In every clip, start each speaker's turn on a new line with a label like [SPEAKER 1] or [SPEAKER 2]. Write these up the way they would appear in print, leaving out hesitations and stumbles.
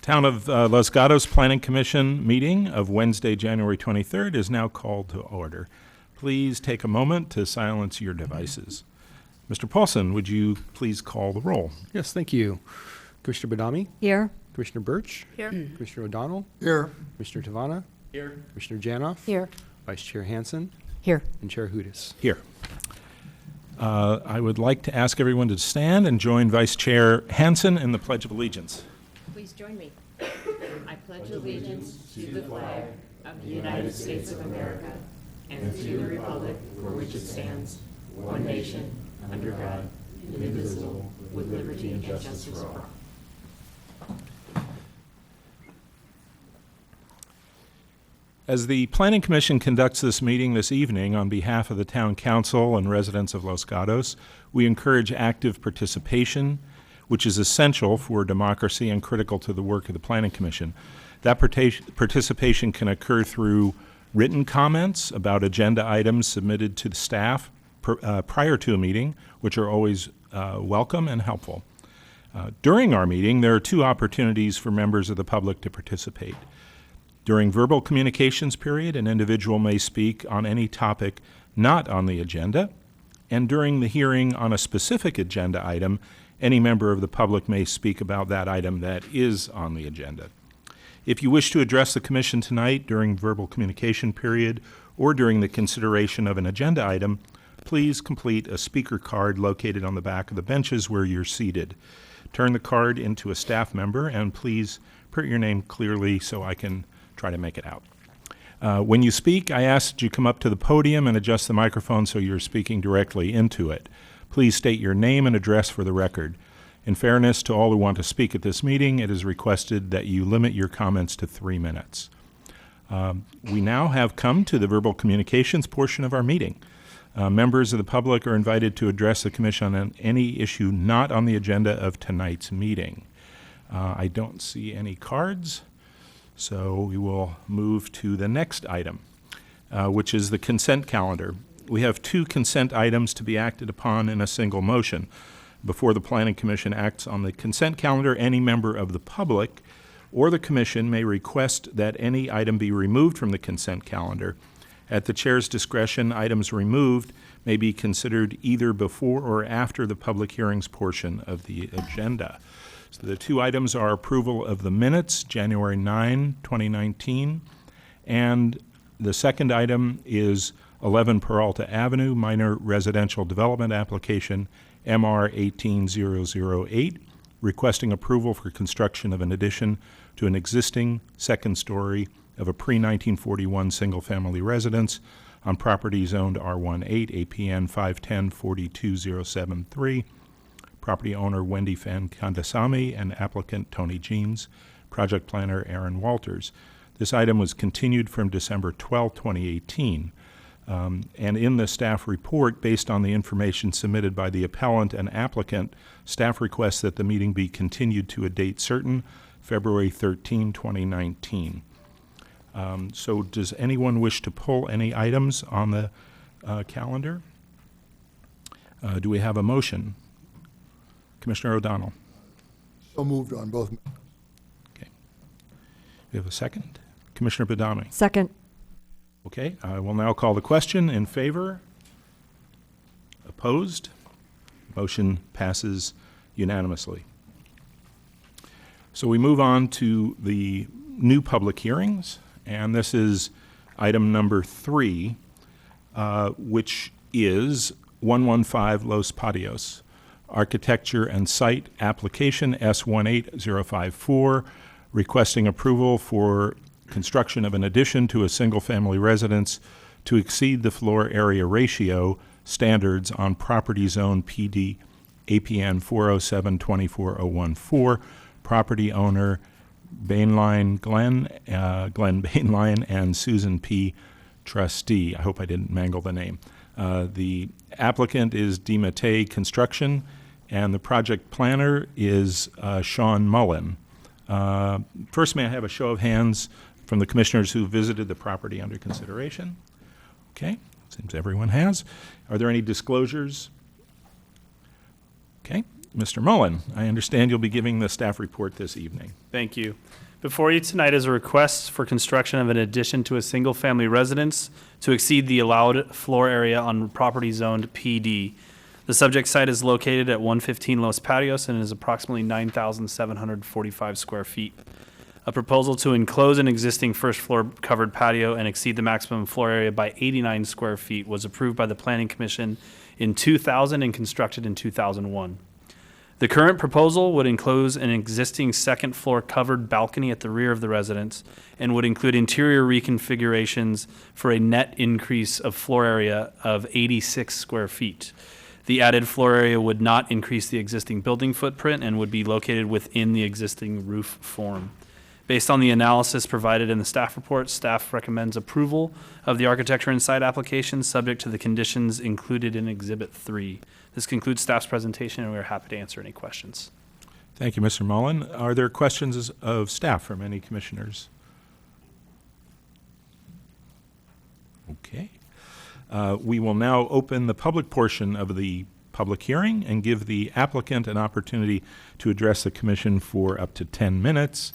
[SPEAKER 1] Town of Los Gatos Planning Commission meeting of Wednesday, January 23rd is now called to order. Please take a moment to silence your devices. Mr. Paulson, would you please call the roll?
[SPEAKER 2] Yes, thank you. Commissioner Badami?
[SPEAKER 3] Here.
[SPEAKER 2] Commissioner Birch?
[SPEAKER 3] Here.
[SPEAKER 2] Commissioner O'Donnell?
[SPEAKER 4] Here.
[SPEAKER 2] Commissioner Tavana?
[SPEAKER 1] Here.
[SPEAKER 2] Commissioner Janoff?
[SPEAKER 3] Here.
[SPEAKER 2] Vice Chair Hansen?
[SPEAKER 3] Here.
[SPEAKER 2] And Chair Hudis.
[SPEAKER 1] Here. I would like to ask everyone to stand and join Vice Chair Hansen in the Pledge of Allegiance.
[SPEAKER 3] Please join me. I pledge allegiance to the flag of the United States of America and to the republic for which it stands, one nation, under God, indivisible, with liberty and justice for all.
[SPEAKER 1] As the Planning Commission conducts this meeting this evening on behalf of the Town Council and residents of Los Gatos, we encourage active participation, which is essential for democracy and critical to the work of the Planning Commission. That participation can occur through written comments about agenda items submitted to the staff prior to a meeting, which are always welcome and helpful. During our meeting, there are two opportunities for members of the public to participate. During verbal communications period, an individual may speak on any topic not on the agenda, and during the hearing on a specific agenda item, any member of the public may speak about that item that is on the agenda. If you wish to address the Commission tonight during verbal communication period or during the consideration of an agenda item, please complete a speaker card located on the back of the benches where you're seated. Turn the card into a staff member and please print your name clearly so I can try to make it out. When you speak, I ask that you come up to the podium and adjust the microphone so you're speaking directly into it. Please state your name and address for the record. In fairness to all who want to speak at this meeting, it is requested that you limit your comments to 3 minutes. We now have come to the verbal communications portion of our meeting. Members of the public are invited to address the Commission on any issue not on the agenda of tonight's meeting. I don't see any cards. So we will move to the next item, which is the consent calendar. We have 2 consent items to be acted upon in a single motion. Before the Planning Commission acts on the consent calendar, any member of the public or the Commission may request that any item be removed from the consent calendar. At the Chair's discretion, items removed may be considered either before or after the public hearings portion of the agenda. So the 2 items are approval of the minutes, January 9, 2019, and the second item is 11 Peralta Avenue, minor residential development application, MR 18008, requesting approval for construction of an addition to an existing second story of a pre-1941 single-family residence on property zoned R18, APN 510-42073, property owner Wendy Van Kandasamy and applicant Tony Jeans, project planner Aaron Walters. This item was continued from December 12, 2018. And in the staff report, based on the information submitted by the appellant and applicant, staff requests that the meeting be continued to a date certain, February 13, 2019. So does anyone wish to pull any items on the calendar? Do we have a motion? Commissioner O'Donnell.
[SPEAKER 4] So moved on both.
[SPEAKER 1] Okay. We have a second. Commissioner Badami.
[SPEAKER 3] Second.
[SPEAKER 1] Okay. I will now call the question. In favor? Opposed? Motion passes unanimously. So we move on to the new public hearings, and this is item number 3, which is 115 Los Patios. Architecture and Site Application S18054, requesting approval for construction of an addition to a single-family residence to exceed the floor area ratio standards on property zone PD APN 407-24014, property owner Bainline Glenn Bainline and Susan P. Trustee. I hope I didn't mangle the name. The applicant is DeMattei Construction, and the project planner is Sean Mullen. First, may I have a show of hands from the commissioners who visited the property under consideration? Okay, seems everyone has. Are there any disclosures? Okay, Mr. Mullen, I understand you'll be giving the staff report this evening.
[SPEAKER 5] Thank you. Before you tonight is a request for construction of an addition to a single-family residence to exceed the allowed floor area on property zoned PD. The subject site is located at 115 Los Patios and is approximately 9,745 square feet. A proposal to enclose an existing first-floor covered patio and exceed the maximum floor area by 89 square feet was approved by the Planning Commission in 2000 and constructed in 2001. The current proposal would enclose an existing second-floor covered balcony at the rear of the residence and would include interior reconfigurations for a net increase of floor area of 86 square feet. The added floor area would not increase the existing building footprint and would be located within the existing roof form. Based on the analysis provided in the staff report, staff recommends approval of the architecture and site application subject to the conditions included in Exhibit 3. This concludes staff's presentation, and we are happy to answer any questions.
[SPEAKER 1] Thank you, Mr. Mullen. Are there questions of staff from any commissioners? Okay. We will now open the public portion of the public hearing and give the applicant an opportunity to address the commission for up to 10 minutes.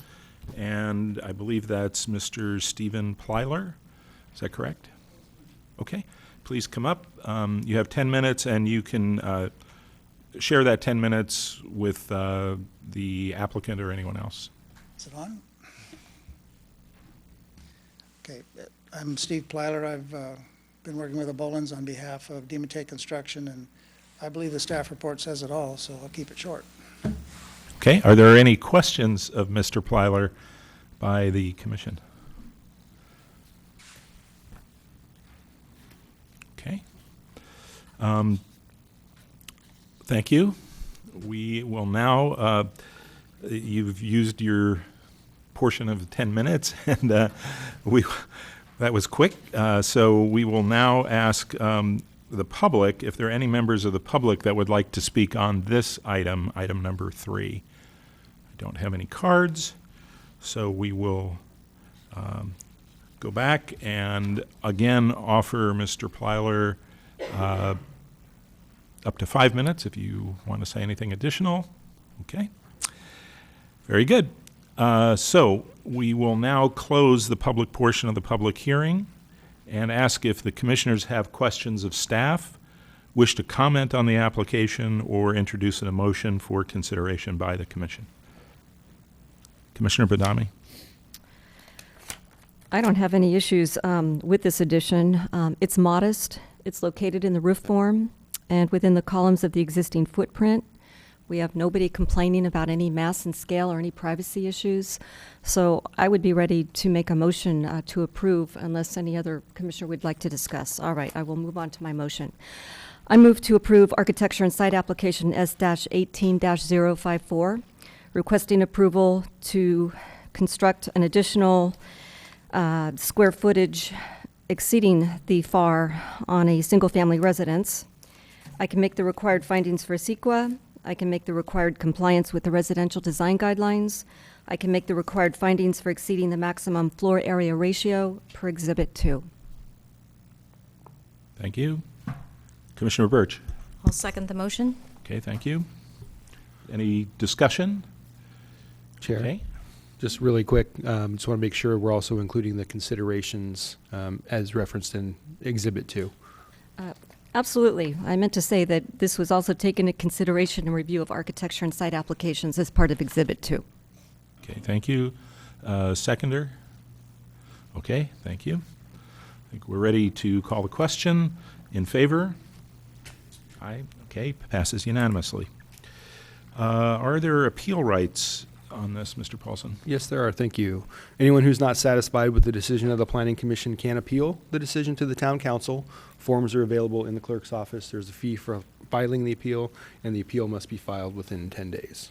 [SPEAKER 1] And I believe that's Mr. Stephen Plyler. Is that correct? Okay. Please come up. You have 10 minutes, and you can share that 10 minutes with the applicant or anyone else.
[SPEAKER 6] Is it on? Okay, I'm Steve Plyler. I've been working with the Bolins on behalf of Dematec Construction, and I believe the staff report says it all, so I'll keep it short.
[SPEAKER 1] Okay. Are there any questions of Mr. Plyler by the commission? Okay. Thank you. We will now, you've used your portion of 10 minutes, and that was quick. So we will now ask the public, if there are any members of the public that would like to speak on this item, item number 3. I don't have any cards, so we will go back and again offer Mr. Plyler up to 5 minutes if you want to say anything additional. Okay. Very good. So we will now close the public portion of the public hearing and ask if the commissioners have questions of staff, wish to comment on the application, or introduce an motion for consideration by the commission. Commissioner Badami.
[SPEAKER 7] I don't have any issues with this addition. It's modest. It's located in the roof form and within the columns of the existing footprint. We have nobody complaining about any mass and scale or any privacy issues. So I would be ready to make a motion to approve unless any other commissioner would like to discuss. All right, I will move on to my motion. I move to approve architecture and site application S-18-054, requesting approval to construct an additional square footage exceeding the FAR on a single-family residence. I can make the required findings for CEQA. I can make the required compliance with the residential design guidelines. I can make the required findings for exceeding the maximum floor area ratio per Exhibit 2.
[SPEAKER 1] Thank you. Commissioner Birch.
[SPEAKER 8] I'll second the motion.
[SPEAKER 1] Okay, thank you. Any discussion?
[SPEAKER 2] Chair,
[SPEAKER 1] Okay.
[SPEAKER 2] just really quick, just want to make sure we're also including the considerations as referenced in Exhibit 2.
[SPEAKER 7] Absolutely. I meant to say that this was also taken into consideration in review of architecture and site applications as part of Exhibit 2.
[SPEAKER 1] Okay, thank you. Seconder? Okay, thank you. I think we're ready to call the question. In favor? Aye. Okay, passes unanimously. Are there appeal rights on this, Mr. Paulson?
[SPEAKER 2] Yes, there are. Thank you. Anyone who's not satisfied with the decision of the Planning Commission can appeal the decision to the Town Council. Forms are available in the clerk's office. There's a fee for filing the appeal, and the appeal must be filed within 10 days.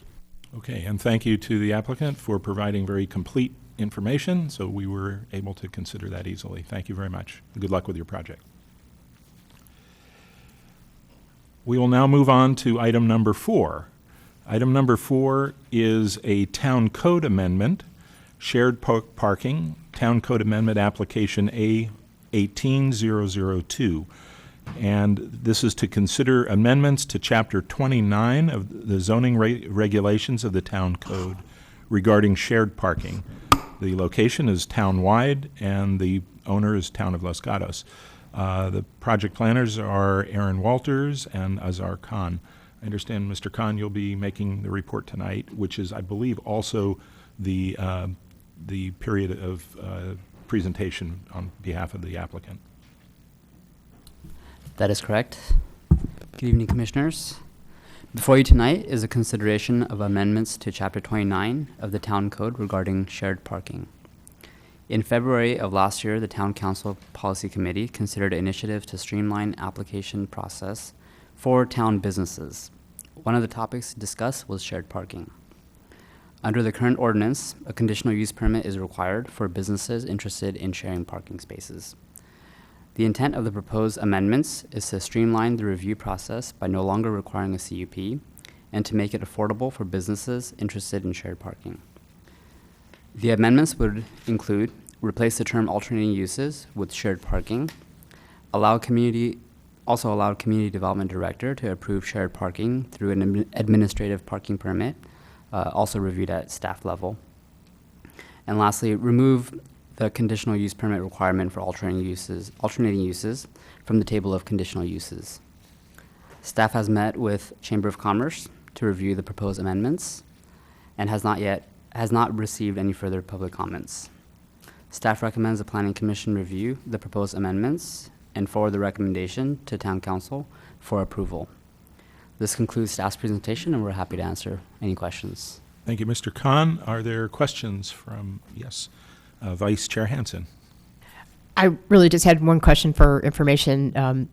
[SPEAKER 1] Okay, and thank you to the applicant for providing very complete information, so we were able to consider that easily. Thank you very much. Good luck with your project. We will now move on to item number 4. Item number 4 is a Town Code Amendment, Shared Parking, Town Code Amendment Application A18002. And this is to consider amendments to Chapter 29 of the zoning regulations of the town code regarding shared parking. The location is town-wide, and the owner is Town of Los Gatos. The project planners are Aaron Walters and Azar Khan. I understand, Mr. Khan, you'll be making the report tonight, which is, I believe, also the period of presentation on behalf of the applicant.
[SPEAKER 8] That is correct. Good evening, Commissioners. Before you tonight is a consideration of amendments to Chapter 29 of the Town Code regarding shared parking. In February of last year, the Town Council Policy Committee considered initiatives to streamline application process for town businesses. One of the topics discussed was shared parking. Under the current ordinance, a conditional use permit is required for businesses interested in sharing parking spaces. The intent of the proposed amendments is to streamline the review process by no longer requiring a CUP and to make it affordable for businesses interested in shared parking. The amendments would include replace the term alternating uses with shared parking, allow community development director to approve shared parking through an administrative parking permit, also reviewed at staff level. And lastly, remove the conditional use permit requirement for alternating uses from the table of conditional uses. Staff has met with Chamber of Commerce to review the proposed amendments and has not received any further public comments. Staff recommends the Planning Commission review the proposed amendments and forward the recommendation to Town Council for approval. This concludes staff's presentation, and we're happy to answer any questions.
[SPEAKER 1] Thank you, Mr. Khan. Are there questions from, yes, Vice Chair Hansen?
[SPEAKER 9] I really just had one question for information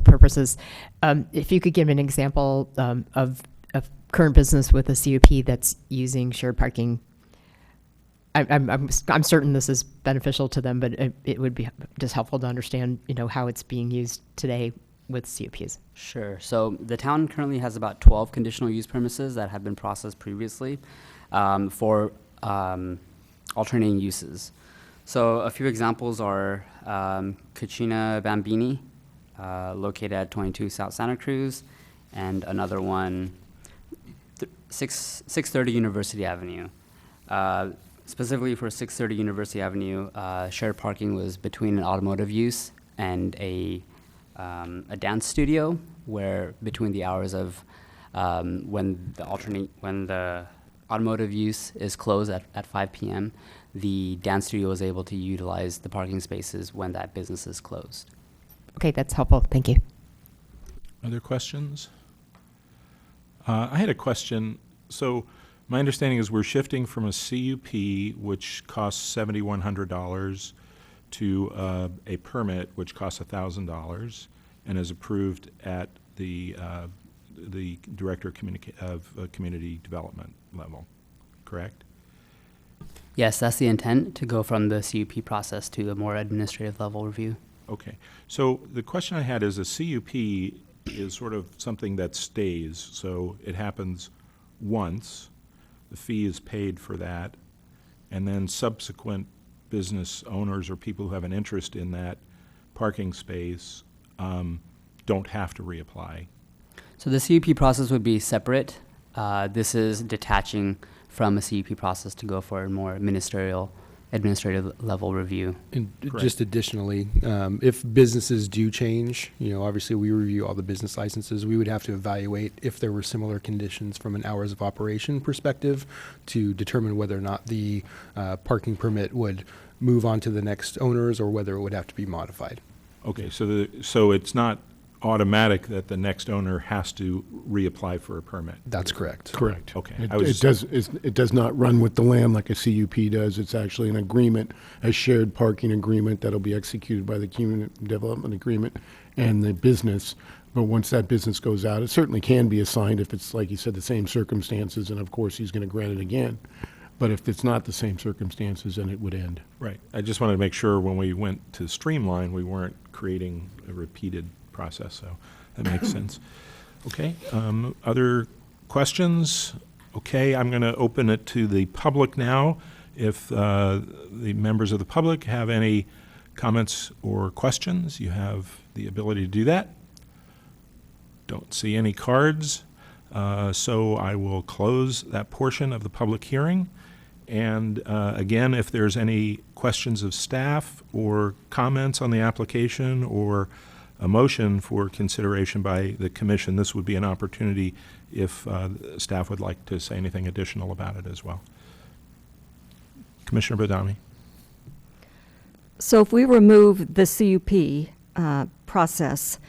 [SPEAKER 9] purposes. If you could give an example of a current business with a CUP that's using shared parking. I'm certain this is beneficial to them, but it would be just helpful to understand, how it's being used today with CUPs.
[SPEAKER 8] Sure. So the town currently has about 12 conditional use permits that have been processed previously for alternating uses. So a few examples are Cucina Bambini, located at 22 South Santa Cruz, and another one, 630 University Avenue. Specifically for 630 University Avenue, shared parking was between an automotive use and a dance studio, where between the hours of when the automotive use is closed at 5 p.m., the dance studio is able to utilize the parking spaces when that business is closed.
[SPEAKER 9] Okay, that's helpful. Thank you.
[SPEAKER 1] Other questions? I had a question. So my understanding is we're shifting from a CUP, which costs $7,100, to a permit, which costs $1,000, and is approved at the Director of Community Development level, correct?
[SPEAKER 8] Yes, that's the intent, to go from the CUP process to a more administrative level review.
[SPEAKER 1] Okay. So the question I had is a CUP is sort of something that stays. So it happens once, the fee is paid for that, and then subsequent business owners or people who have an interest in that parking space don't have to reapply.
[SPEAKER 8] So the CUP process would be separate. This is detaching from a CUP process to go for a more administrative level review.
[SPEAKER 2] And
[SPEAKER 1] Correct.
[SPEAKER 2] just additionally, if businesses do change, obviously we review all the business licenses. We would have to evaluate if there were similar conditions from an hours of operation perspective to determine whether or not the parking permit would move on to the next owners or whether it would have to be modified.
[SPEAKER 1] Okay, so it's not automatic that the next owner has to reapply for a permit.
[SPEAKER 2] That's correct.
[SPEAKER 4] Correct.
[SPEAKER 1] Okay.
[SPEAKER 4] It does not run with the land like a CUP does. It's actually an agreement, a shared parking agreement that'll be executed by the community development agreement and the business. But once that business goes out, it certainly can be assigned if it's, like you said, the same circumstances, and of course he's going to grant it again. But if it's not the same circumstances, then it would end.
[SPEAKER 1] Right. I just wanted to make sure when we went to streamline, we weren't creating a repeated process, so that makes sense. Okay, other questions? Okay, I'm going to open it to the public now. If the members of the public have any comments or questions, you have the ability to do that. Don't see any cards, so I will close that portion of the public hearing. And again, if there's any questions of staff or comments on the application or a motion for consideration by the commission, this would be an opportunity if staff would like to say anything additional about it as well. Commissioner Badami.
[SPEAKER 7] So if we remove the CUP process,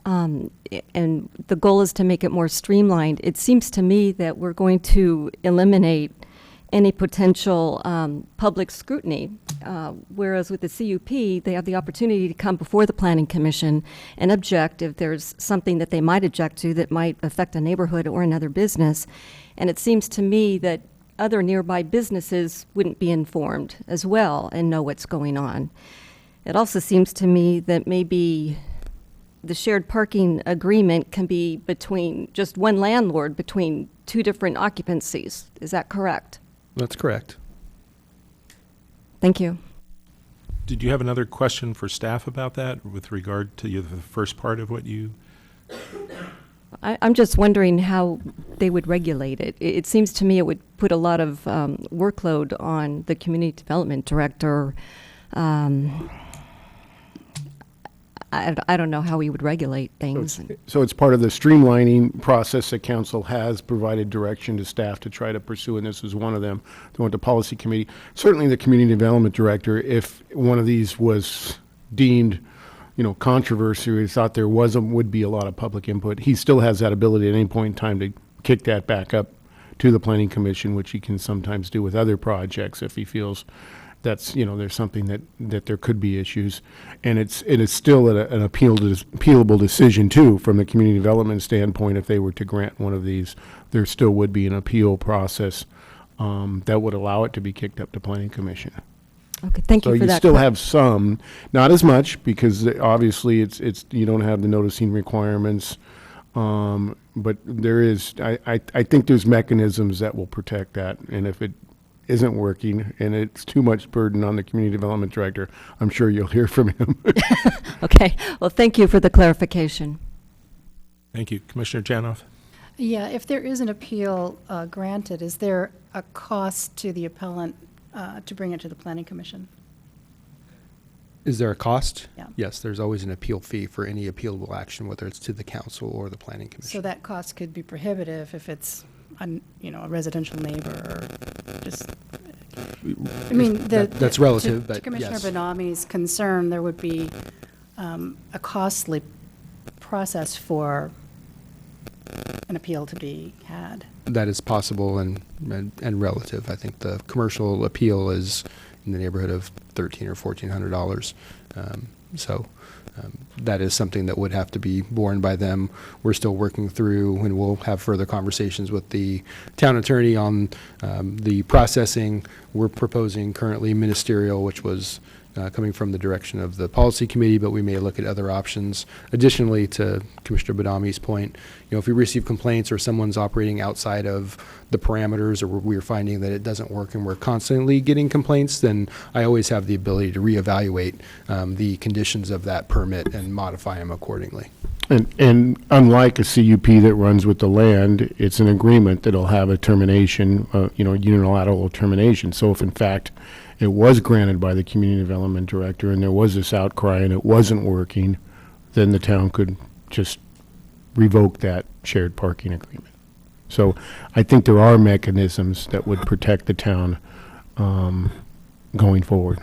[SPEAKER 7] and the goal is to make it more streamlined, it seems to me that we're going to eliminate any potential public scrutiny, whereas with the CUP, they have the opportunity to come before the Planning Commission and object if there's something that they might object to that might affect a neighborhood or another business. And it seems to me that other nearby businesses wouldn't be informed as well and know what's going on. It also seems to me that maybe the shared parking agreement can be between just one landlord between two different occupancies. Is that correct?
[SPEAKER 2] That's correct.
[SPEAKER 7] Thank you.
[SPEAKER 1] Did you have another question for staff about that with regard to the first part of what you?
[SPEAKER 7] I'm just wondering how they would regulate it. It seems to me it would put a lot of workload on the community development director. I don't know how we would regulate things.
[SPEAKER 4] So it's part of the streamlining process that council has provided direction to staff to try to pursue, and this is one of them. They went to policy committee. Certainly the community development director, if one of these was deemed, controversy, or thought there would be a lot of public input, he still has that ability at any point in time to kick that back up to the planning commission, which he can sometimes do with other projects if he feels that's, there's something that there could be issues. And it is still an appealable decision too, from the community development standpoint. If they were to grant one of these, there still would be an appeal process that would allow it to be kicked up to planning commission.
[SPEAKER 7] Okay, thank you
[SPEAKER 4] So
[SPEAKER 7] for
[SPEAKER 4] you
[SPEAKER 7] that.
[SPEAKER 4] still have some, not as much, because obviously it's you don't have the noticing requirements. But there is, I think there's mechanisms that will protect that. And if it isn't working and it's too much burden on the community development director, I'm sure you'll hear from him.
[SPEAKER 7] Okay, well, thank you for the clarification.
[SPEAKER 1] Thank you. Commissioner Janoff?
[SPEAKER 10] Yeah, if there is an appeal granted, is there a cost to the appellant to bring it to the Planning Commission?
[SPEAKER 2] Is there a cost?
[SPEAKER 10] Yeah.
[SPEAKER 2] Yes, there's always an appeal fee for any appealable action, whether it's to the council or the planning commission.
[SPEAKER 10] So that cost could be prohibitive if it's, a residential neighbor or just, I mean,
[SPEAKER 2] That's relative,
[SPEAKER 10] to
[SPEAKER 2] but
[SPEAKER 10] Commissioner
[SPEAKER 2] yes.
[SPEAKER 10] Benami's concern, there would be a costly process for an appeal to be had.
[SPEAKER 2] That is possible and relative. I think the commercial appeal is in the neighborhood of $1,300 or $1,400. That is something that would have to be borne by them. We're still working through, and we'll have further conversations with the town attorney on the processing. We're proposing currently ministerial, which was coming from the direction of the policy committee, but we may look at other options. Additionally, to Commissioner Badami's point, if we receive complaints or someone's operating outside of the parameters, or we're finding that it doesn't work and we're constantly getting complaints, then I always have the ability to reevaluate the conditions of that permit and modify them accordingly.
[SPEAKER 4] And unlike a CUP that runs with the land, it's an agreement that'll have a termination, unilateral termination. So if in fact it was granted by the community development director and there was this outcry and it wasn't working, then the town could just revoke that shared parking agreement. So I think there are mechanisms that would protect the town going forward.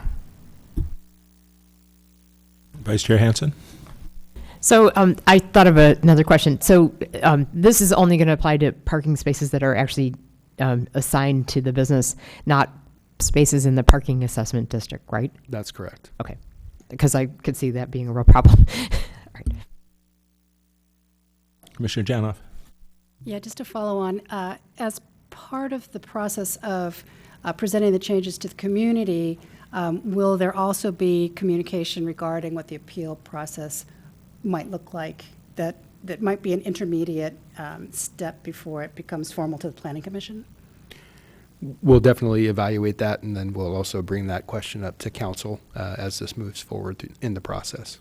[SPEAKER 1] Vice Chair Hansen?
[SPEAKER 9] So I thought of another question. So this is only going to apply to parking spaces that are actually assigned to the business, not spaces in the parking assessment district, right?
[SPEAKER 2] That's correct.
[SPEAKER 9] Okay, because I could see that being a real problem. All right.
[SPEAKER 1] Commissioner Janoff?
[SPEAKER 10] Yeah, just to follow on, as part of the process of presenting the changes to the community, will there also be communication regarding what the appeal process might look like that might be an intermediate step before it becomes formal to the Planning Commission?
[SPEAKER 2] We'll definitely evaluate that, and then we'll also bring that question up to council as this moves forward in the process.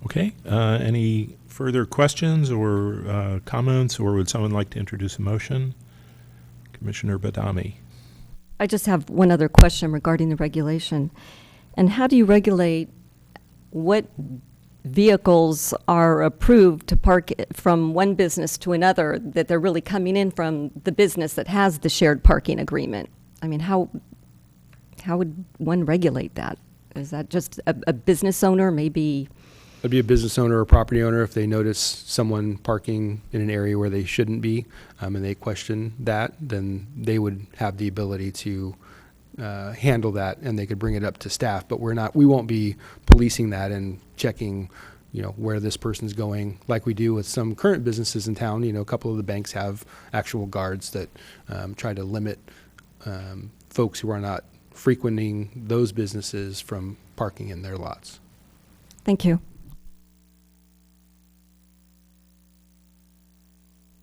[SPEAKER 1] Okay, any further questions or comments, or would someone like to introduce a motion? Commissioner Badami.
[SPEAKER 7] I just have one other question regarding the regulation. And how do you regulate what vehicles are approved to park from one business to another, that they're really coming in from the business that has the shared parking agreement? I mean, how would one regulate that? Is that just a business owner, maybe?
[SPEAKER 2] It'd be a business owner or property owner if they notice someone parking in an area where they shouldn't be, and they question that, then they would have the ability to handle that, and they could bring it up to staff. But we won't be policing that and checking, where this person's going, like we do with some current businesses in town. A couple of the banks have actual guards that try to limit folks who are not frequenting those businesses from parking in their lots.
[SPEAKER 7] Thank you.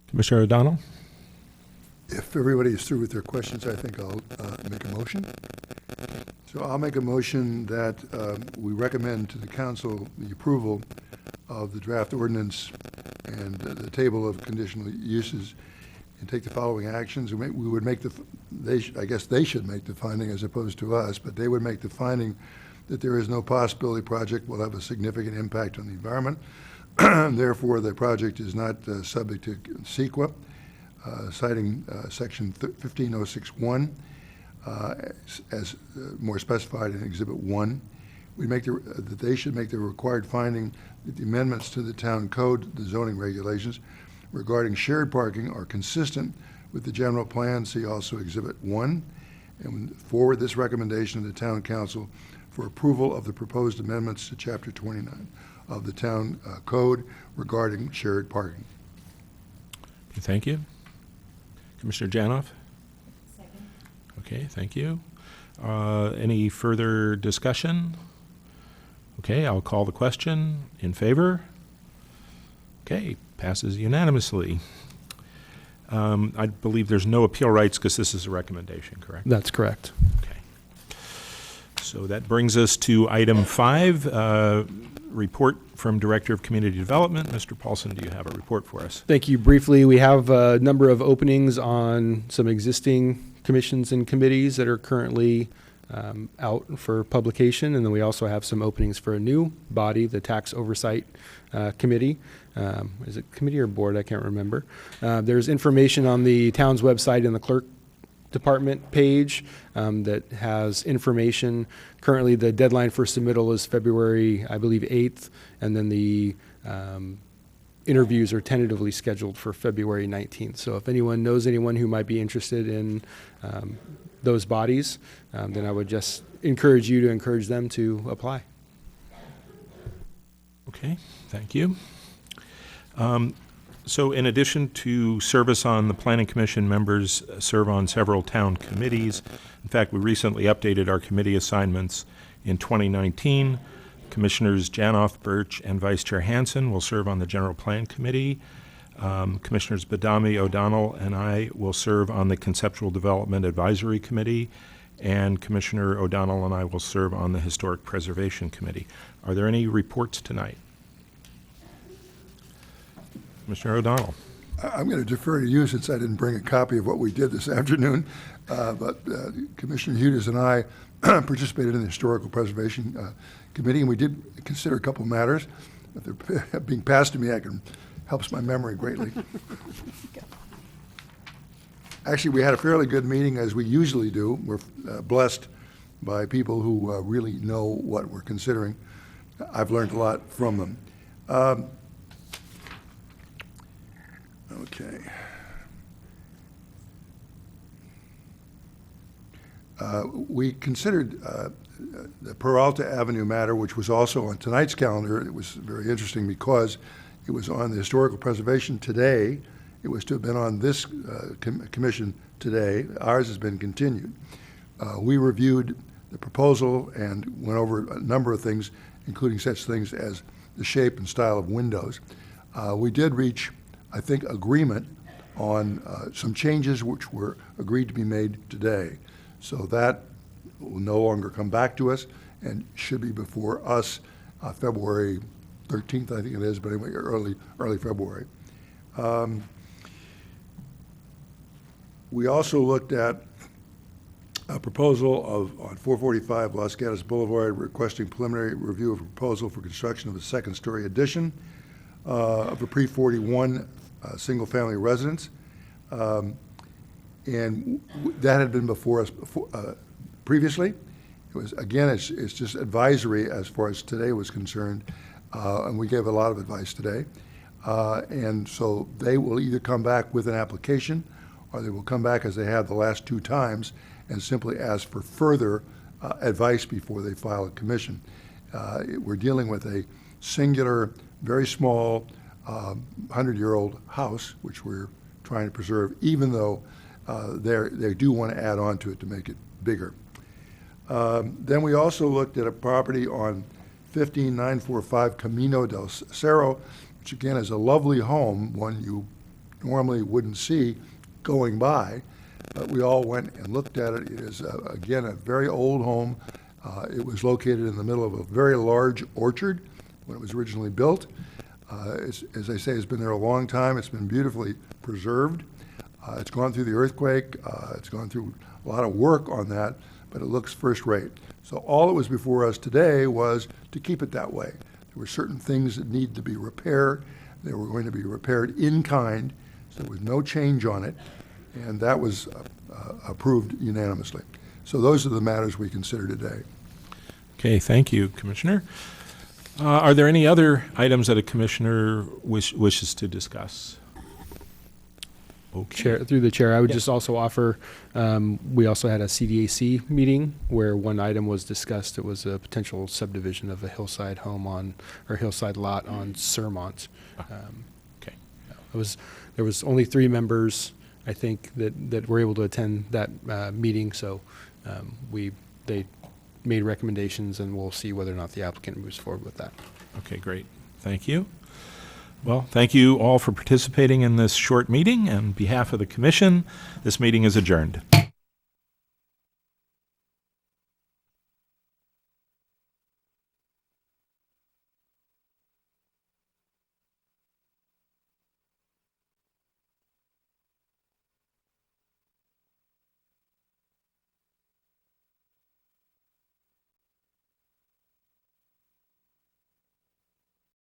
[SPEAKER 1] Commissioner O'Donnell?
[SPEAKER 11] If everybody is through with their questions, I think I'll make a motion. So I'll make a motion that we recommend to the council the approval of the draft ordinance and the table of conditional uses, and take the following actions. We would make I guess they should make the finding as opposed to us, but they would make the finding that there is no possibility project will have a significant impact on the environment. Therefore, the project is not subject to CEQA, citing section 15061 as more specified in Exhibit 1. That they should make the required finding that the amendments to the town code, the zoning regulations regarding shared parking, are consistent with the general plan. See also Exhibit 1, and forward this recommendation to the town council for approval of the proposed amendments to Chapter 29 of the town code regarding shared parking.
[SPEAKER 1] Thank you. Commissioner Janoff?
[SPEAKER 3] Second.
[SPEAKER 1] Okay, thank you. Any further discussion? Okay, I'll call the question. In favor? Okay, passes unanimously. I believe there's no appeal rights because this is a recommendation, correct?
[SPEAKER 2] That's correct.
[SPEAKER 1] Okay. So that brings us to item 5, report from Director of Community Development. Mr. Paulson, do you have a report for us?
[SPEAKER 2] Thank you. Briefly, we have a number of openings on some existing commissions and committees that are currently out for publication, and then we also have some openings for a new body, the Tax Oversight Committee. Is it committee or board? I can't remember. There's information on the town's website in the clerk department page that has information. Currently, the deadline for submittal is February, I believe, 8th, and then the interviews are tentatively scheduled for February 19th. So if anyone knows anyone who might be interested in those bodies, then I would just encourage you to encourage them to apply.
[SPEAKER 1] Okay, thank you. So in addition to service on the Planning Commission, members serve on several town committees. In fact, we recently updated our committee assignments in 2019. Commissioners Janoff, Birch, and Vice Chair Hansen will serve on the General Plan Committee. Commissioners Badami, O'Donnell, and I will serve on the Conceptual Development Advisory Committee, and Commissioner O'Donnell and I will serve on the Historic Preservation Committee. Are there any reports tonight? Commissioner O'Donnell.
[SPEAKER 11] I'm going to defer to you since I didn't bring a copy of what we did this afternoon, but Commissioner Hughes and I participated in the Historical Preservation Committee, and we did consider a couple matters. If they're being passed to me, helps my memory greatly. Actually, we had a fairly good meeting, as we usually do. We're blessed by people who really know what we're considering. I've learned a lot from them. Okay. We considered the Peralta Avenue matter, which was also on tonight's calendar. It was very interesting because it was on the Historical Preservation today. It was to have been on this commission today. Ours has been continued. We reviewed the proposal and went over a number of things, including such things as the shape and style of windows. We did reach, I think, agreement on some changes which were agreed to be made today. So that will no longer come back to us and should be before us February 13th, I think it is, but anyway, early February. We also looked at a proposal on 445 Los Gatos Boulevard requesting preliminary review of a proposal for construction of a second-story addition of a pre-41 single-family residence. And that had been before us previously. It was, again, it's just advisory as far as today was concerned, and we gave a lot of advice today. And so they will either come back with an application, or they will come back as they have the last 2 times and simply ask for further advice before they file a commission. We're dealing with a singular, very small, 100-year-old house, which we're trying to preserve, even though they do want to add on to it to make it bigger. Then we also looked at a property on 15945 Camino del Cerro, which again is a lovely home, one you normally wouldn't see going by. But we all went and looked at it. It is, again, a very old home. It was located in the middle of a very large orchard when it was originally built. As I say, it's been there a long time. It's been beautifully preserved. It's gone through the earthquake. It's gone through a lot of work on that, but it looks first rate. So all that was before us today was to keep it that way. There were certain things that need to be repaired. They were going to be repaired in kind, so there was no change on it, and that was approved unanimously. So those are the matters we consider today.
[SPEAKER 1] Okay, thank you, Commissioner. Are there any other items that a commissioner wishes to discuss? Okay.
[SPEAKER 2] Chair, through the chair, I would
[SPEAKER 1] Yes.
[SPEAKER 2] just also offer, we also had a CDAC meeting where one item was discussed. It was a potential subdivision of a hillside home or hillside lot on Sermont.
[SPEAKER 1] Okay.
[SPEAKER 2] There was only 3 members, I think, that were able to attend that meeting, so they made recommendations, and we'll see whether or not the applicant moves forward with that.
[SPEAKER 1] Okay, great. Thank you. Well, thank you all for participating in this short meeting. On behalf of the commission, this meeting is adjourned.